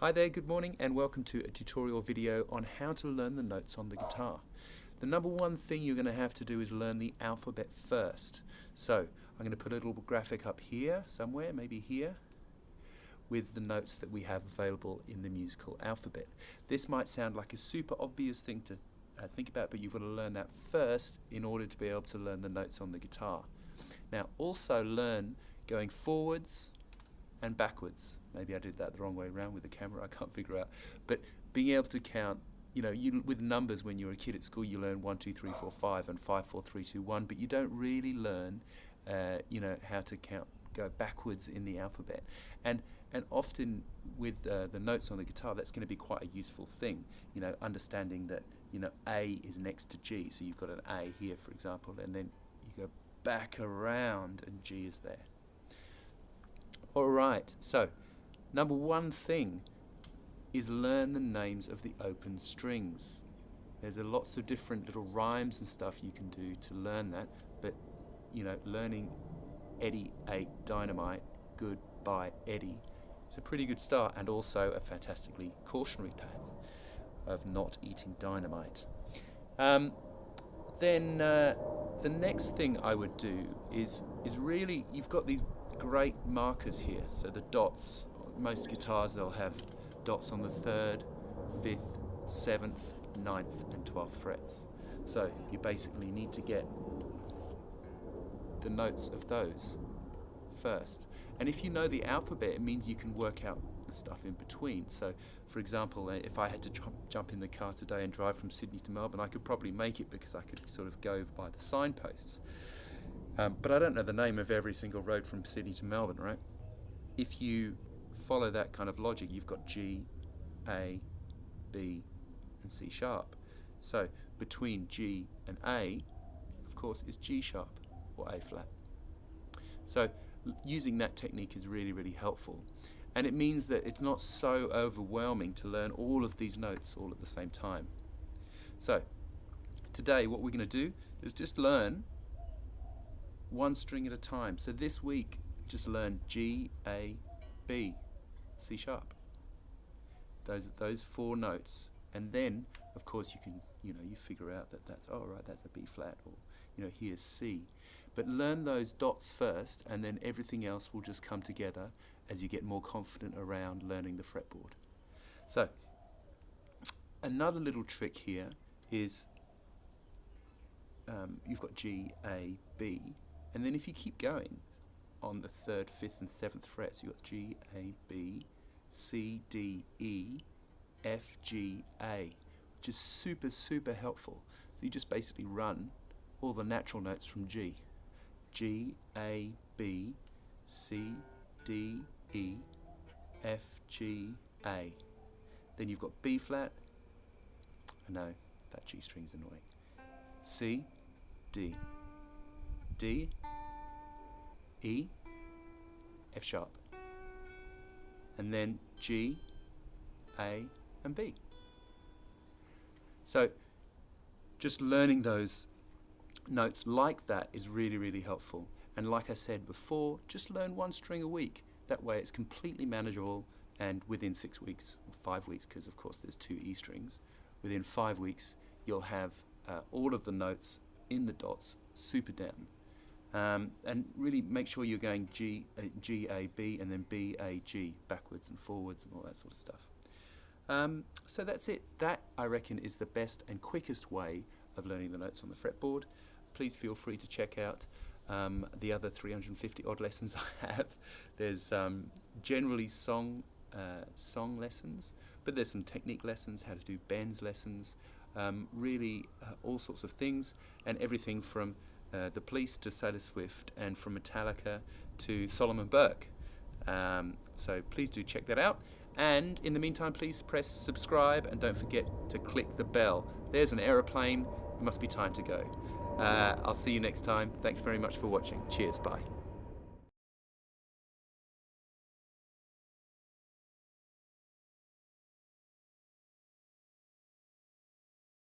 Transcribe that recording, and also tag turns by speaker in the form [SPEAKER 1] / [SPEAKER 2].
[SPEAKER 1] Hi there, good morning and welcome to a tutorial video on how to learn the notes on the guitar. The number one thing you're going to have to do is learn the alphabet first. So I'm going to put a little graphic up here somewhere, maybe here, with the notes that we have available in the musical alphabet. This might sound like a super obvious thing to think about, but you've got to learn that first in order to be able to learn the notes on the guitar. Now also learn going forwards and backwards. Maybe I did that the wrong way around with the camera, I can't figure out. But being able to count, with numbers when you're a kid at school, you learn 1, 2, 3, 4, 5 and 5, 4, 3, 2, 1, but you don't really learn, how to count, go backwards in the alphabet. And often with the notes on the guitar, that's going to be quite a useful thing, understanding that, A is next to G, so you've got an A here, for example, and then you go back around and G is there. Alright, so number one thing is learn the names of the open strings. There's lots of different little rhymes and stuff you can do to learn that, but learning Eddie ate dynamite, goodbye Eddie, it's a pretty good start, and also a fantastically cautionary tale of not eating dynamite. Then the next thing I would do is really, you've got these great markers here, so the dots, most guitars they'll have dots on the 3rd, 5th, 7th, 9th and 12th frets. So you basically need to get the notes of those first. And if you know the alphabet, it means you can work out the stuff in between. So for example, if I had to jump in the car today and drive from Sydney to Melbourne, I could probably make it because I could sort of go by the signposts. But I don't know the name of every single road from Sydney to Melbourne, right? If you follow that kind of logic, you've got G, A, B, and C sharp. So between G and A, of course, is G sharp or A flat. So using that technique is really, really helpful. And it means that it's not so overwhelming to learn all of these notes all at the same time. So today what we're going to do is just learn one string at a time. So this week, just learn G, A, B, C sharp. Those 4 notes, and then, of course, you can, you figure out that that's, oh right, that's a B flat, or here's C. But learn those dots first, and then everything else will just come together as you get more confident around learning the fretboard. So, another little trick here is you've got G, A, B. And then if you keep going on the 3rd, 5th and 7th frets, you've got G, A, B, C, D, E, F, G, A, which is super, super helpful. So you just basically run all the natural notes from G. G, A, B, C, D, E, F, G, A. Then you've got B flat. I know, that G string's annoying. C, D, D, E, F sharp, and then G, A, and B. So just learning those notes like that is really, really helpful. And like I said before, just learn one string a week. That way it's completely manageable, and within 6 weeks, 5 weeks, because of course there's 2 E strings, within 5 weeks you'll have all of the notes in the dots super down. And really make sure you're going G, A, B, and then B, A, G, backwards and forwards and all that sort of stuff. So that's it. That, I reckon, is the best and quickest way of learning the notes on the fretboard. Please feel free to check out the other 350 odd lessons I have. There's generally song lessons, but there's some technique lessons, how to do bends lessons, really all sorts of things, and everything from The Police to Taylor Swift, and from Metallica to Solomon Burke. So please do check that out. And in the meantime, please press subscribe and don't forget to click the bell. There's an aeroplane. It must be time to go. I'll see you next time. Thanks very much for watching. Cheers. Bye.